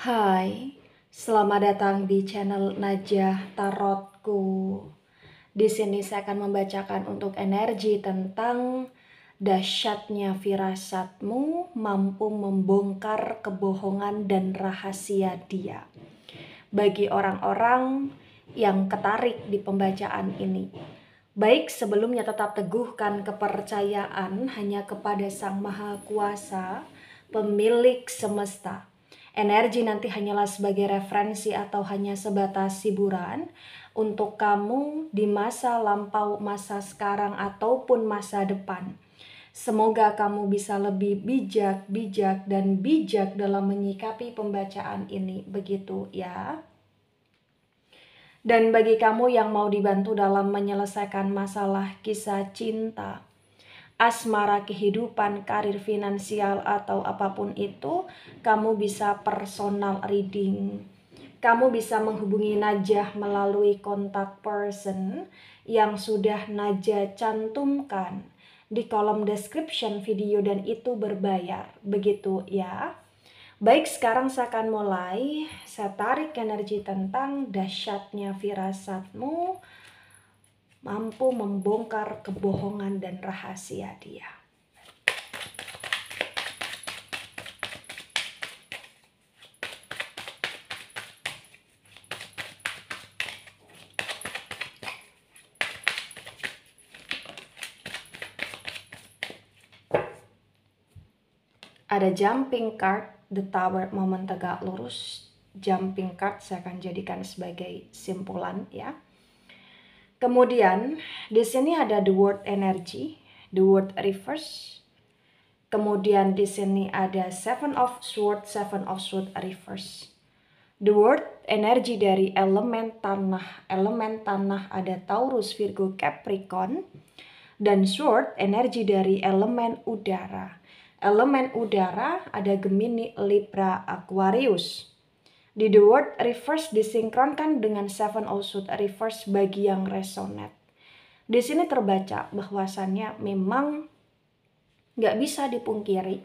Hai, selamat datang di channel Najah Tarotku. Di sini saya akan membacakan untuk energi tentang dahsyatnya firasatmu mampu membongkar kebohongan dan rahasia dia. Bagi orang-orang yang ketarik di pembacaan ini, baik sebelumnya tetap teguhkan kepercayaan hanya kepada Sang Maha Kuasa, pemilik semesta. Energi nanti hanyalah sebagai referensi atau hanya sebatas hiburan untuk kamu di masa lampau, masa sekarang, ataupun masa depan. Semoga kamu bisa lebih bijak dalam menyikapi pembacaan ini, begitu ya. Dan bagi kamu yang mau dibantu dalam menyelesaikan masalah kisah cinta, asmara, kehidupan, karir, finansial, atau apapun itu, kamu bisa personal reading. Kamu bisa menghubungi Najah melalui kontak person yang sudah Najah cantumkan di kolom description video dan itu berbayar. Begitu ya. Baik, sekarang saya akan mulai. Saya tarik energi tentang dahsyatnya firasatmu mampu membongkar kebohongan dan rahasia dia. Ada jumping card, the tower, momen tegak lurus. Jumping card saya akan jadikan sebagai simpulan ya. Kemudian di sini ada the word energy, the word reverse. Kemudian di sini ada seven of sword reverse. The word energi dari elemen tanah ada Taurus, Virgo, Capricorn. Dan sword energi dari elemen udara. Elemen udara ada Gemini, Libra, Aquarius. Di the word reverse disinkronkan dengan seven of sword reverse bagi yang resonate. Di sini terbaca bahwasannya memang gak bisa dipungkiri.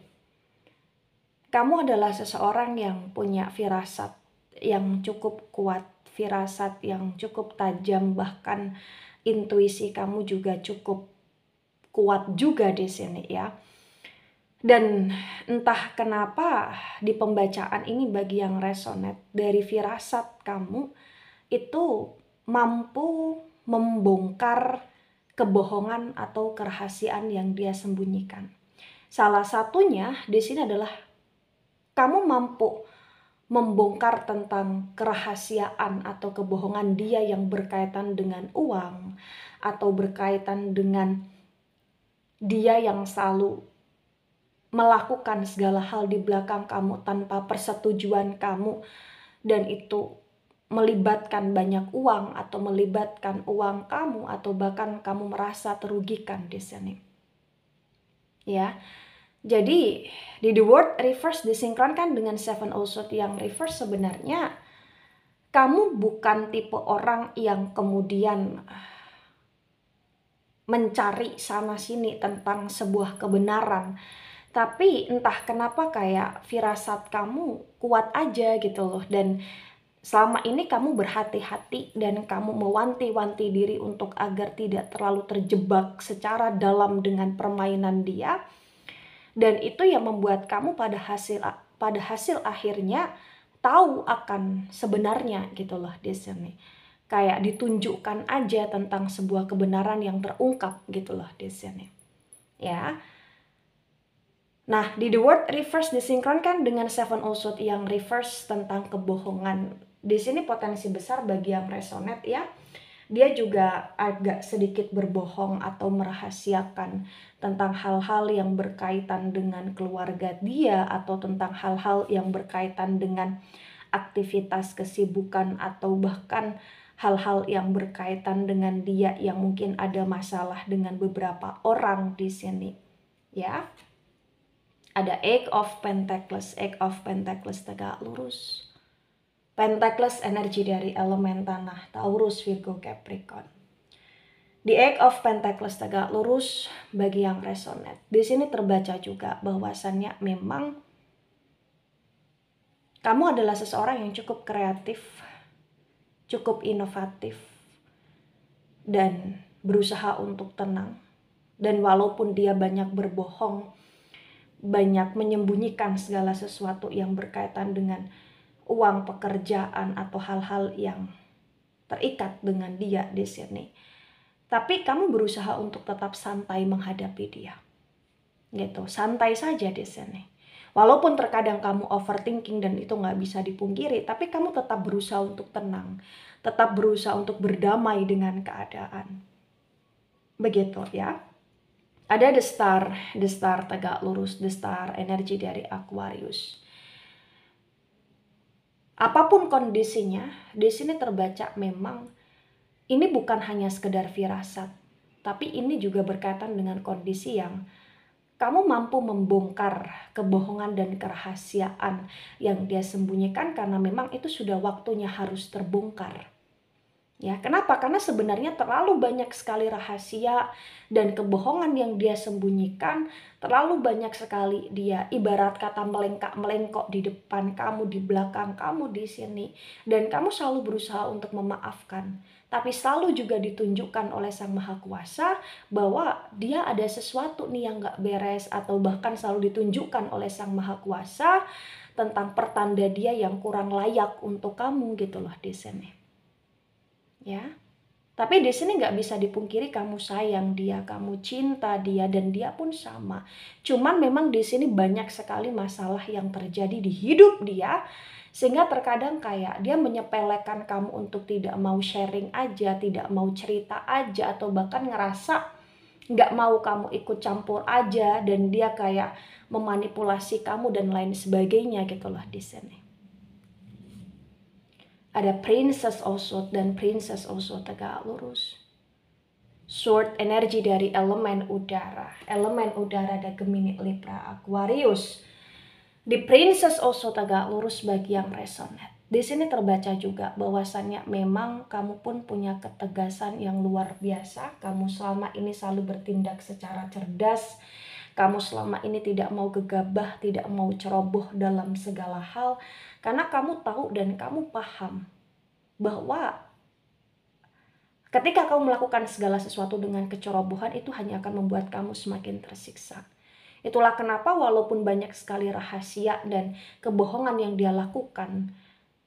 Kamu adalah seseorang yang punya firasat yang cukup kuat, firasat yang cukup tajam, bahkan intuisi kamu juga cukup kuat juga di sini ya. Dan entah kenapa di pembacaan ini bagi yang resonate dari firasat kamu itu mampu membongkar kebohongan atau kerahasiaan yang dia sembunyikan. Salah satunya di sini adalah kamu mampu membongkar tentang kerahasiaan atau kebohongan dia yang berkaitan dengan uang atau berkaitan dengan dia yang selalu melakukan segala hal di belakang kamu tanpa persetujuan kamu, dan itu melibatkan banyak uang atau melibatkan uang kamu atau bahkan kamu merasa terugikan di sini. Ya. Jadi di the word reverse disinkronkan dengan seven of swords yang reverse, sebenarnya kamu bukan tipe orang yang kemudian mencari sana sini tentang sebuah kebenaran. Tapi entah kenapa kayak firasat kamu kuat aja gitu loh. Dan selama ini kamu berhati-hati dan kamu mewanti-wanti diri untuk agar tidak terlalu terjebak secara dalam dengan permainan dia. Dan itu yang membuat kamu pada hasil akhirnya tahu akan sebenarnya gitu loh di sini. Kayak ditunjukkan aja tentang sebuah kebenaran yang terungkap gitu loh di sini. Ya. Nah, di the word reverse disinkronkan dengan seven of swords yang reverse tentang kebohongan. Di sini potensi besar bagi yang resonate ya. Dia juga agak sedikit berbohong atau merahasiakan tentang hal-hal yang berkaitan dengan keluarga dia atau tentang hal-hal yang berkaitan dengan aktivitas kesibukan atau bahkan hal-hal yang berkaitan dengan dia yang mungkin ada masalah dengan beberapa orang di sini. Ya. Ada Eight of Pentacles tegak lurus. Pentacles energi dari elemen tanah, Taurus, Virgo, Capricorn. Di Eight of Pentacles tegak lurus bagi yang resonate. Di sini terbaca juga bahwasannya memang Kamu adalah seseorang yang cukup kreatif, cukup inovatif, dan berusaha untuk tenang. Dan walaupun dia banyak berbohong, banyak menyembunyikan segala sesuatu yang berkaitan dengan uang, pekerjaan, atau hal-hal yang terikat dengan dia di sini, tapi kamu berusaha untuk tetap santai menghadapi dia. Gitu, santai saja di sini. Walaupun terkadang kamu overthinking dan itu nggak bisa dipungkiri, tapi kamu tetap berusaha untuk tenang, tetap berusaha untuk berdamai dengan keadaan. Begitu ya. Ada the star tegak lurus, the star energi dari Aquarius. Apapun kondisinya, di sini terbaca memang ini bukan hanya sekedar firasat, tapi ini juga berkaitan dengan kondisi yang kamu mampu membongkar kebohongan dan kerahasiaan yang dia sembunyikan karena memang itu sudah waktunya harus terbongkar. Ya, kenapa? Karena sebenarnya terlalu banyak sekali rahasia dan kebohongan yang dia sembunyikan, terlalu banyak sekali dia ibarat kata melengkak-melengkok di depan kamu, di belakang kamu di sini, dan kamu selalu berusaha untuk memaafkan. Tapi selalu juga ditunjukkan oleh Sang Maha Kuasa bahwa dia ada sesuatu nih yang gak beres, atau bahkan selalu ditunjukkan oleh Sang Maha Kuasa tentang pertanda dia yang kurang layak untuk kamu gitu loh di sini. Ya, tapi di sini nggak bisa dipungkiri kamu sayang dia, kamu cinta dia, dan dia pun sama. Cuman memang di sini banyak sekali masalah yang terjadi di hidup dia, sehingga terkadang kayak dia menyepelekan kamu untuk tidak mau sharing aja, tidak mau cerita aja, atau bahkan ngerasa nggak mau kamu ikut campur aja, dan dia kayak memanipulasi kamu dan lain sebagainya gitulah di sini. Ada Princess of Swords dan Princess of Swords tegak lurus. Sword energi dari elemen udara. Elemen udara ada Gemini, Libra, Aquarius. Di Princess of Swords tegak lurus bagi yang resonate. Di sini terbaca juga bahwasannya memang kamu pun punya ketegasan yang luar biasa. Kamu selama ini selalu bertindak secara cerdas. Kamu selama ini tidak mau gegabah, tidak mau ceroboh dalam segala hal. Karena kamu tahu dan kamu paham bahwa ketika kamu melakukan segala sesuatu dengan kecerobohan, itu hanya akan membuat kamu semakin tersiksa. Itulah kenapa walaupun banyak sekali rahasia dan kebohongan yang dia lakukan,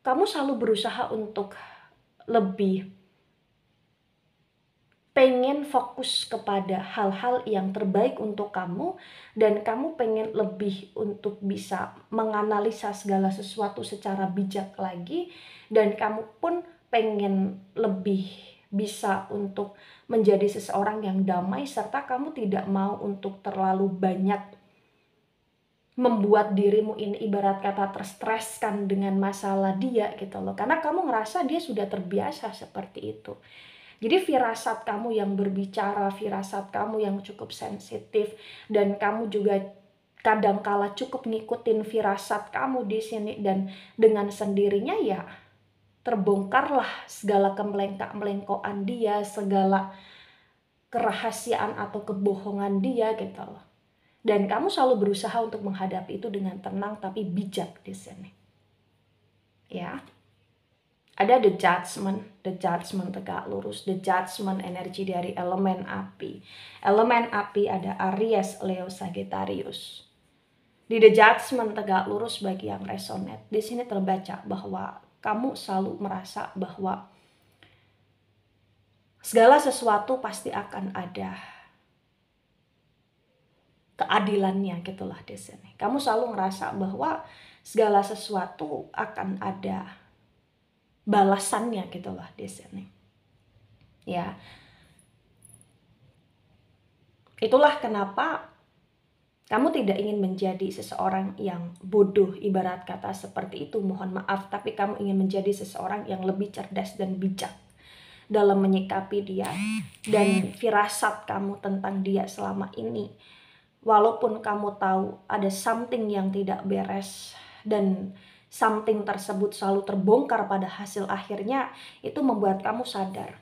kamu selalu berusaha untuk lebih pengen fokus kepada hal-hal yang terbaik untuk kamu, dan kamu pengen lebih untuk bisa menganalisa segala sesuatu secara bijak lagi, dan kamu pun pengen lebih bisa untuk menjadi seseorang yang damai, serta kamu tidak mau untuk terlalu banyak membuat dirimu ini ibarat kata terstreskan dengan masalah dia gitu loh, karena kamu ngerasa dia sudah terbiasa seperti itu. Jadi firasat kamu yang berbicara, firasat kamu yang cukup sensitif, dan kamu juga kadangkala cukup ngikutin firasat kamu di sini, dan dengan sendirinya ya terbongkarlah segala kemelengkak-melengkokan dia, segala kerahasiaan atau kebohongan dia gitu loh. Dan kamu selalu berusaha untuk menghadapi itu dengan tenang tapi bijak di sini. Ya. Ada the judgment tegak lurus, the judgment energi dari elemen api. Elemen api ada Aries, Leo, Sagittarius. Di the judgment tegak lurus bagi yang resonate, di sini terbaca bahwa kamu selalu merasa bahwa segala sesuatu pasti akan ada keadilannya gitulah di sini. Kamu selalu ngerasa bahwa segala sesuatu akan ada balasannya gitulah di sini. Ya. Itulah kenapa kamu tidak ingin menjadi seseorang yang bodoh, ibarat kata seperti itu, mohon maaf, tapi kamu ingin menjadi seseorang yang lebih cerdas dan bijak dalam menyikapi dia, dan firasat kamu tentang dia selama ini. Walaupun kamu tahu ada something yang tidak beres dan something tersebut selalu terbongkar pada hasil akhirnya, itu membuat kamu sadar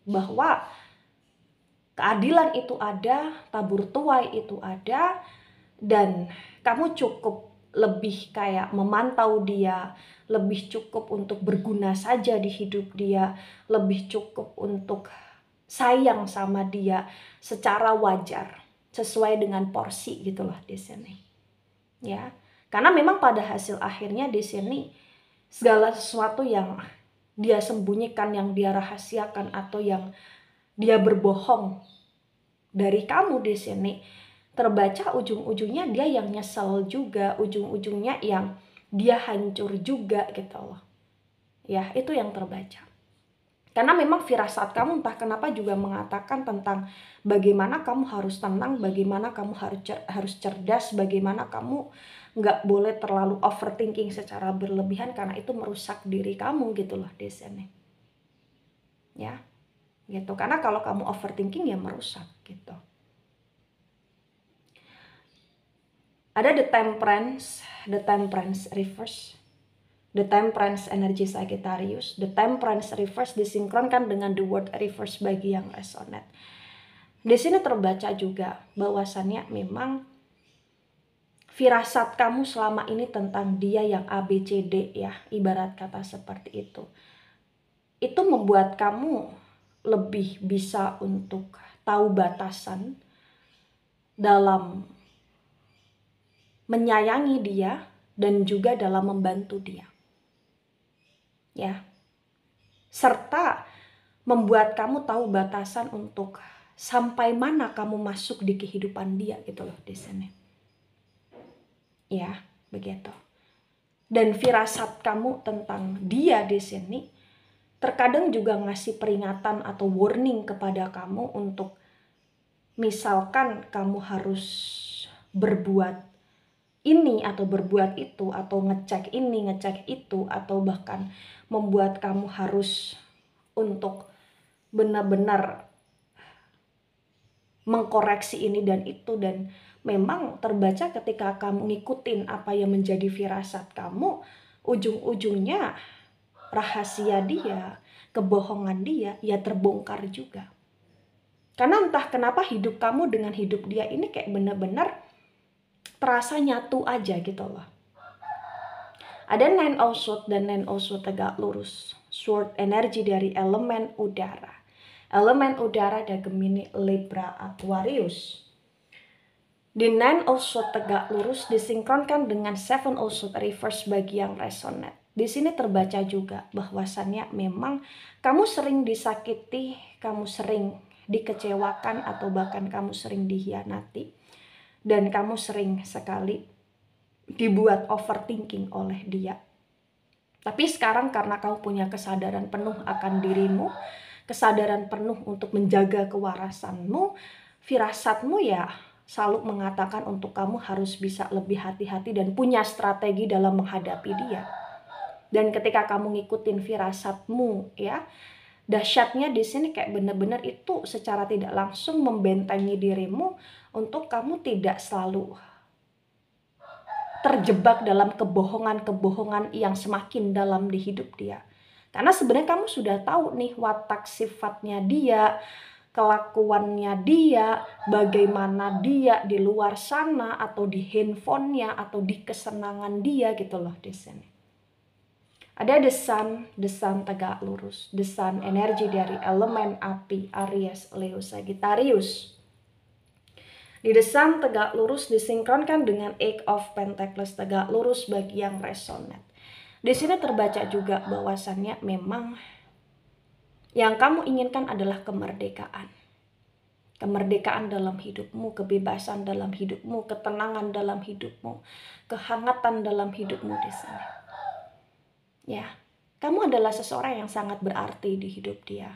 bahwa keadilan itu ada, tabur tuai itu ada, dan kamu cukup lebih kayak memantau dia, lebih cukup untuk berguna saja di hidup dia, lebih cukup untuk sayang sama dia secara wajar, sesuai dengan porsi gitu loh di sini. Ya. Karena memang pada hasil akhirnya di sini segala sesuatu yang dia sembunyikan, yang dia rahasiakan, atau yang dia berbohong dari kamu di sini, terbaca ujung-ujungnya dia yang nyesel juga, ujung-ujungnya yang dia hancur juga gitu loh. Ya, itu yang terbaca. Karena memang firasat kamu entah kenapa juga mengatakan tentang bagaimana kamu harus tenang, bagaimana kamu harus cerdas, bagaimana kamu nggak boleh terlalu overthinking secara berlebihan karena itu merusak diri kamu gitu loh di sini. Ya, gitu. Karena kalau kamu overthinking ya merusak gitu. Ada the temperance reverse. The temperance energi Sagittarius, the temperance reverse disinkronkan dengan the word reverse bagi yang resonate. Di sini terbaca juga bahwasannya memang firasat kamu selama ini tentang dia yang ABCD ya, ibarat kata seperti itu. Itu membuat kamu lebih bisa untuk tahu batasan dalam menyayangi dia dan juga dalam membantu dia. Ya, serta membuat kamu tahu batasan untuk sampai mana kamu masuk di kehidupan dia gitu loh di sini. Ya, begitu. Dan firasat kamu tentang dia di sini terkadang juga ngasih peringatan atau warning kepada kamu untuk misalkan kamu harus berbuat ini atau berbuat itu, atau ngecek ini, ngecek itu, atau bahkan membuat kamu harus untuk benar-benar mengkoreksi ini dan itu. Dan memang terbaca ketika kamu ngikutin apa yang menjadi firasat kamu, ujung-ujungnya rahasia dia, kebohongan dia ya terbongkar juga. Karena entah kenapa hidup kamu dengan hidup dia ini kayak benar-benar terasa nyatu aja gitu loh. Ada Nine of Swords dan Nine of Swords tegak lurus. Sword energi dari elemen udara. Elemen udara ada Gemini, Libra, Aquarius. Di Nine of Swords tegak lurus disinkronkan dengan Seven of Swords reverse bagi yang resonate. Di sini terbaca juga bahwasannya memang kamu sering disakiti, kamu sering dikecewakan, atau bahkan kamu sering dikhianati. Dan kamu sering sekali dibuat overthinking oleh dia. Tapi sekarang karena kamu punya kesadaran penuh akan dirimu, kesadaran penuh untuk menjaga kewarasanmu, firasatmu ya selalu mengatakan untuk kamu harus bisa lebih hati-hati dan punya strategi dalam menghadapi dia. Dan ketika kamu ngikutin firasatmu ya, dahsyatnya di sini kayak bener-bener itu secara tidak langsung membentengi dirimu untuk kamu tidak selalu terjebak dalam kebohongan-kebohongan yang semakin dalam di hidup dia. Karena sebenarnya kamu sudah tahu nih watak sifatnya dia, kelakuannya dia, bagaimana dia di luar sana atau di handphonenya atau di kesenangan dia gitu loh di sini. Ada the sun tegak lurus, the sun energi dari elemen api, Aries, Leo, Sagittarius. Di the sun tegak lurus disinkronkan dengan Eight of Pentacles tegak lurus bagi yang resonate. Di sini terbaca juga bahwasannya memang yang kamu inginkan adalah kemerdekaan. Kemerdekaan dalam hidupmu, kebebasan dalam hidupmu, ketenangan dalam hidupmu, kehangatan dalam hidupmu di sini. Ya, kamu adalah seseorang yang sangat berarti di hidup dia.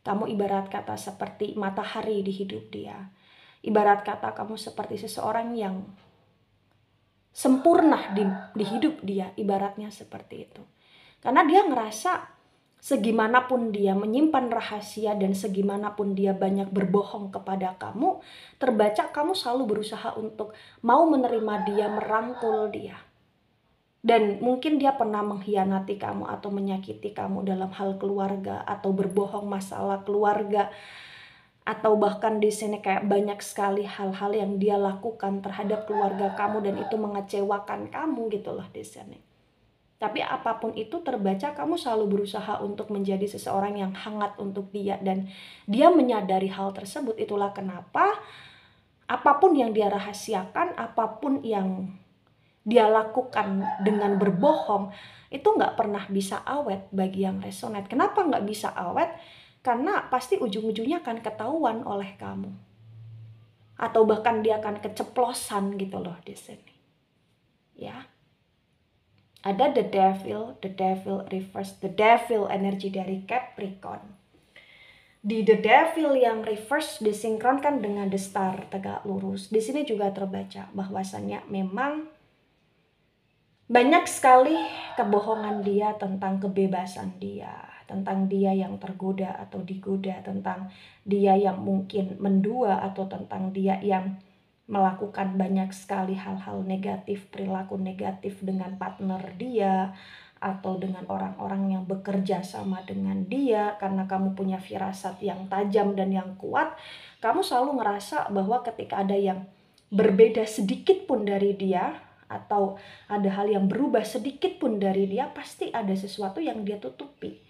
Kamu ibarat kata seperti matahari di hidup dia. Ibarat kata kamu seperti seseorang yang sempurna di hidup dia, ibaratnya seperti itu. Karena dia ngerasa segimanapun dia menyimpan rahasia dan segimanapun dia banyak berbohong kepada kamu, terbaca kamu selalu berusaha untuk mau menerima dia, merangkul dia. Dan mungkin dia pernah mengkhianati kamu atau menyakiti kamu dalam hal keluarga atau berbohong masalah keluarga, atau bahkan di sini kayak banyak sekali hal-hal yang dia lakukan terhadap keluarga kamu dan itu mengecewakan kamu gitu loh di sini. Tapi apapun itu terbaca kamu selalu berusaha untuk menjadi seseorang yang hangat untuk dia dan dia menyadari hal tersebut. Itulah kenapa apapun yang dia rahasiakan, apapun yang dia lakukan dengan berbohong itu nggak pernah bisa awet bagi yang resonate. Kenapa nggak bisa awet? Karena pasti ujung-ujungnya akan ketahuan oleh kamu. Atau bahkan dia akan keceplosan gitu loh di sini. Ya. Ada the devil reverse, the devil energi dari Capricorn. Di the devil yang reverse disinkronkan dengan the star tegak lurus. Di sini juga terbaca bahwasannya memang banyak sekali kebohongan dia tentang kebebasan dia, tentang dia yang tergoda atau digoda, tentang dia yang mungkin mendua atau tentang dia yang melakukan banyak sekali hal-hal negatif, perilaku negatif dengan partner dia atau dengan orang-orang yang bekerja sama dengan dia. Karena kamu punya firasat yang tajam dan yang kuat, kamu selalu ngerasa bahwa ketika ada yang berbeda sedikit pun dari dia atau ada hal yang berubah sedikit pun dari dia, pasti ada sesuatu yang dia tutupi.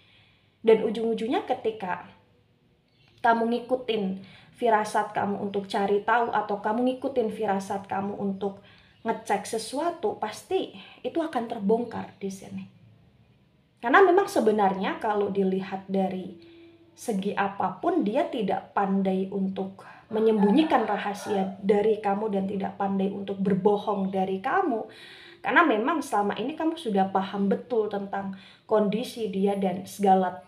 Dan ujung-ujungnya ketika kamu ngikutin firasat kamu untuk cari tahu atau kamu ngikutin firasat kamu untuk ngecek sesuatu, pasti itu akan terbongkar di sini. Karena memang sebenarnya kalau dilihat dari segi apapun, dia tidak pandai untuk menyembunyikan rahasia dari kamu dan tidak pandai untuk berbohong dari kamu. Karena memang selama ini kamu sudah paham betul tentang kondisi dia dan segala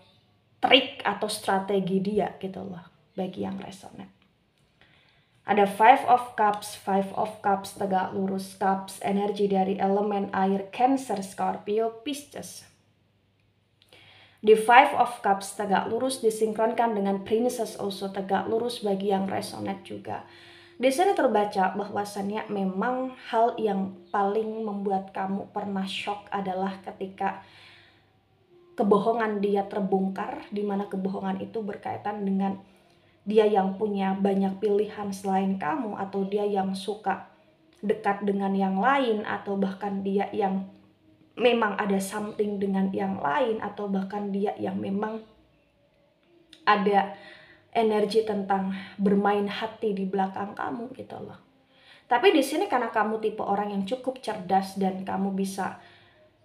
trik atau strategi dia gitu loh bagi yang resonate. Ada Five of Cups tegak lurus, Cups energi dari elemen air, Cancer, Scorpio, Pisces. Di Five of Cups tegak lurus disinkronkan dengan Princess also tegak lurus bagi yang resonate juga. Di sini terbaca bahwasannya memang hal yang paling membuat kamu pernah shock adalah ketika kebohongan dia terbongkar, di mana kebohongan itu berkaitan dengan dia yang punya banyak pilihan selain kamu, atau dia yang suka dekat dengan yang lain, atau bahkan dia yang memang ada something dengan yang lain, atau bahkan dia yang memang ada energi tentang bermain hati di belakang kamu gitu loh. Tapi di sini karena kamu tipe orang yang cukup cerdas dan kamu bisa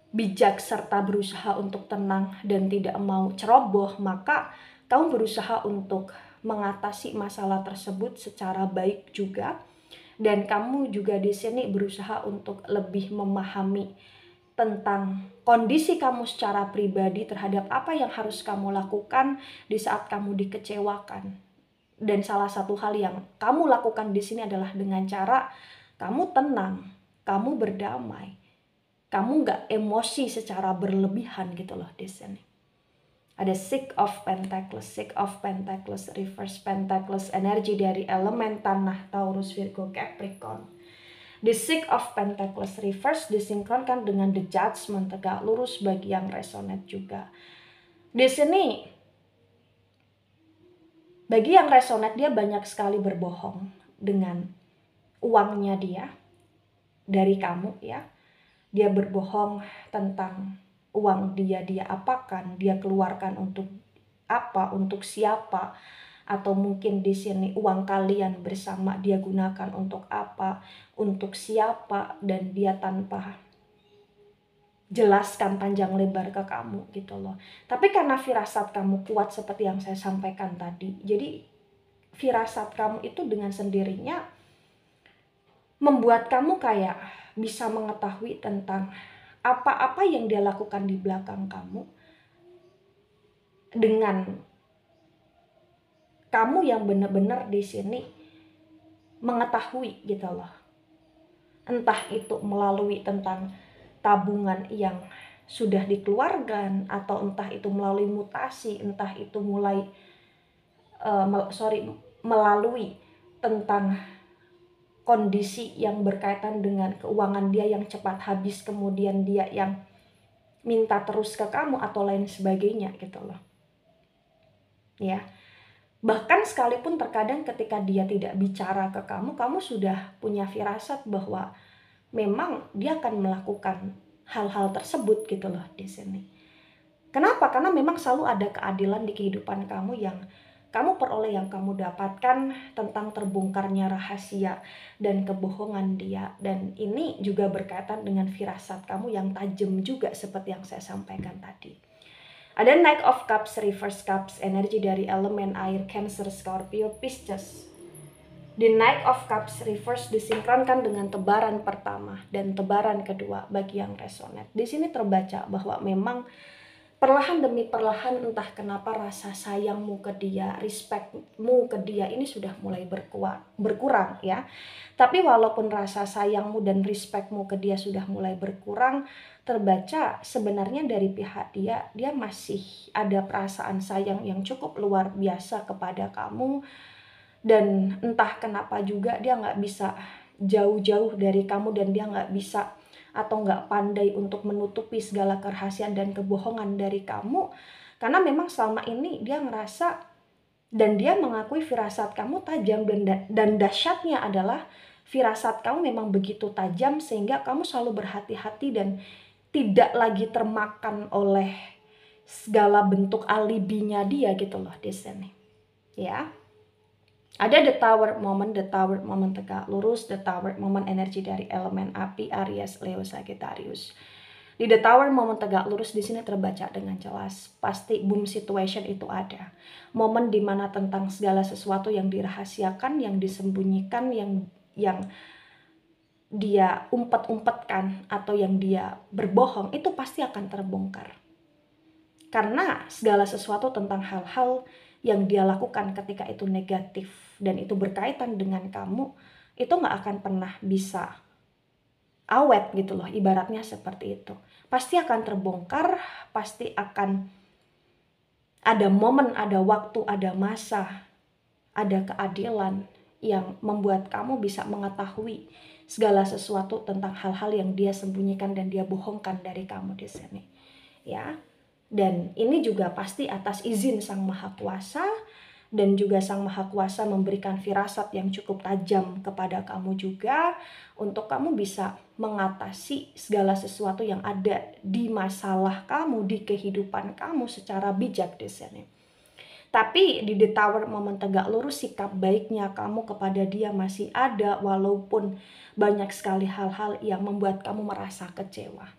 bijak serta berusaha untuk tenang dan tidak mau ceroboh, maka kamu berusaha untuk mengatasi masalah tersebut secara baik juga. Dan kamu juga di sini berusaha untuk lebih memahami tentang kondisi kamu secara pribadi terhadap apa yang harus kamu lakukan di saat kamu dikecewakan. Dan salah satu hal yang kamu lakukan di sini adalah dengan cara kamu tenang, kamu berdamai, kamu nggak emosi secara berlebihan gitu loh di sini. Ada Six of Pentacles, Reverse Pentacles, energi dari elemen tanah, Taurus, Virgo, Capricorn. The Six of Pentacles reverse disinkronkan dengan The Judgment tegak lurus bagi yang resonate juga. Di sini bagi yang resonate dia banyak sekali berbohong dengan uangnya dia dari kamu ya. Dia berbohong tentang uang dia apakan, dia keluarkan untuk apa, untuk siapa. Atau mungkin di sini uang kalian bersama dia gunakan untuk apa, untuk siapa, dan dia tanpa jelaskan panjang lebar ke kamu gitu loh. Tapi karena firasat kamu kuat seperti yang saya sampaikan tadi, jadi firasat kamu itu dengan sendirinya membuat kamu kayak bisa mengetahui tentang apa-apa yang dia lakukan di belakang kamu dengan kamu yang benar-benar di sini mengetahui gitu loh. Entah itu melalui tentang tabungan yang sudah dikeluarkan, atau entah itu melalui mutasi, entah itu melalui tentang kondisi yang berkaitan dengan keuangan dia yang cepat habis, kemudian dia yang minta terus ke kamu atau lain sebagainya gitu loh. Ya. Bahkan sekalipun terkadang ketika dia tidak bicara ke kamu, kamu sudah punya firasat bahwa memang dia akan melakukan hal-hal tersebut gitu loh di sini. Kenapa? Karena memang selalu ada keadilan di kehidupan kamu yang kamu peroleh, yang kamu dapatkan tentang terbongkarnya rahasia dan kebohongan dia. Dan ini juga berkaitan dengan firasat kamu yang tajam juga seperti yang saya sampaikan tadi. Ada Knight of Cups, Reverse Cups, energi dari elemen air, Cancer, Scorpio, Pisces. The Knight of Cups reverse disinkronkan dengan tebaran pertama dan tebaran kedua bagi yang resonate. Di sini terbaca bahwa memang perlahan demi perlahan entah kenapa rasa sayangmu ke dia, respectmu ke dia ini sudah mulai berkurang ya. Tapi walaupun rasa sayangmu dan respectmu ke dia sudah mulai berkurang, terbaca sebenarnya dari pihak dia masih ada perasaan sayang yang cukup luar biasa kepada kamu. Dan entah kenapa juga dia nggak bisa jauh-jauh dari kamu, dan dia nggak bisa atau nggak pandai untuk menutupi segala kerahasiaan dan kebohongan dari kamu. Karena memang selama ini dia ngerasa dan dia mengakui firasat kamu tajam, dan dahsyatnya adalah firasat kamu memang begitu tajam sehingga kamu selalu berhati-hati dan tidak lagi termakan oleh segala bentuk alibinya dia gitu loh di sini. Ya. Ada the tower moment tegak lurus, the tower moment energi dari elemen api, Aries, Leo, Sagittarius. Di the tower moment tegak lurus di sini terbaca dengan jelas, pasti boom situation itu ada. Momen dimana tentang segala sesuatu yang dirahasiakan, yang disembunyikan, yang dia umpet-umpetkan atau yang dia berbohong, itu pasti akan terbongkar. Karena segala sesuatu tentang hal-hal yang dia lakukan ketika itu negatif dan itu berkaitan dengan kamu, itu gak akan pernah bisa awet gitu loh, ibaratnya seperti itu. Pasti akan terbongkar, pasti akan ada momen, ada waktu, ada masa, ada keadilan yang membuat kamu bisa mengetahui segala sesuatu tentang hal-hal yang dia sembunyikan dan dia bohongkan dari kamu di sini. Ya. Dan ini juga pasti atas izin Sang Maha Kuasa, dan juga Sang Maha Kuasa memberikan firasat yang cukup tajam kepada kamu juga untuk kamu bisa mengatasi segala sesuatu yang ada di masalah kamu, di kehidupan kamu secara bijak di sini. Tapi di the tower momen tegak lurus, sikap baiknya kamu kepada dia masih ada walaupun banyak sekali hal-hal yang membuat kamu merasa kecewa.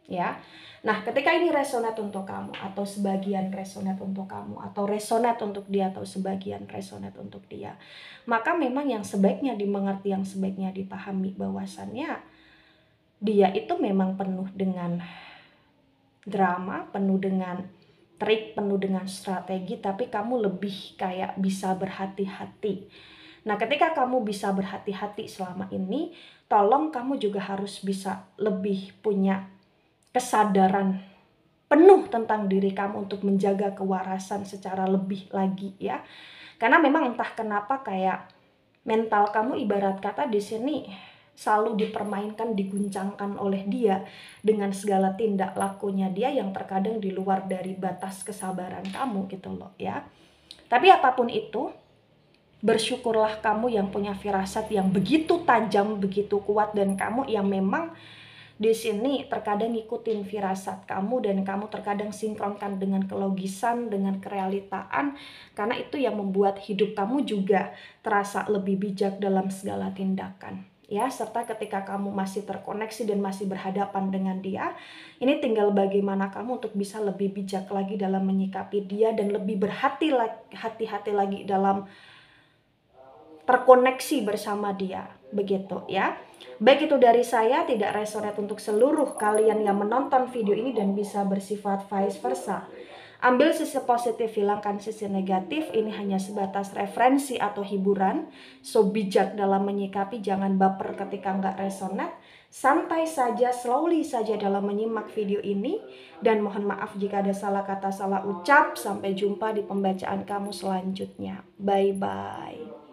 Ya. Nah, ketika ini resonate untuk kamu atau sebagian resonate untuk kamu atau resonate untuk dia atau sebagian resonate untuk dia, maka memang yang sebaiknya dimengerti, yang sebaiknya dipahami bahwasannya dia itu memang penuh dengan drama, penuh dengan trik, penuh dengan strategi, tapi kamu lebih kayak bisa berhati-hati. Nah, ketika kamu bisa berhati-hati selama ini, tolong kamu juga harus bisa lebih punya kesadaran penuh tentang diri kamu untuk menjaga kewarasan secara lebih lagi ya. Karena memang entah kenapa kayak mental kamu ibarat kata di sini selalu dipermainkan, diguncangkan oleh dia dengan segala tindak lakunya dia yang terkadang di luar dari batas kesabaran kamu gitu loh ya. Tapi apapun itu, bersyukurlah kamu yang punya firasat yang begitu tajam, begitu kuat, dan kamu yang memang di sini terkadang ngikutin firasat kamu dan kamu terkadang sinkronkan dengan kelogisan, dengan kerealitaan, karena itu yang membuat hidup kamu juga terasa lebih bijak dalam segala tindakan. Ya, serta ketika kamu masih terkoneksi dan masih berhadapan dengan dia, ini tinggal bagaimana kamu untuk bisa lebih bijak lagi dalam menyikapi dia dan lebih berhati-hati lagi dalam terkoneksi bersama dia, begitu ya. Baik, itu dari saya, tidak resonate untuk seluruh kalian yang menonton video ini dan bisa bersifat vice versa. Ambil sisi positif, hilangkan sisi negatif. Ini hanya sebatas referensi atau hiburan. So, bijak dalam menyikapi, jangan baper ketika nggak resonate. Santai saja, slowly saja dalam menyimak video ini. Dan mohon maaf jika ada salah kata, salah ucap. Sampai jumpa di pembacaan kamu selanjutnya. Bye-bye.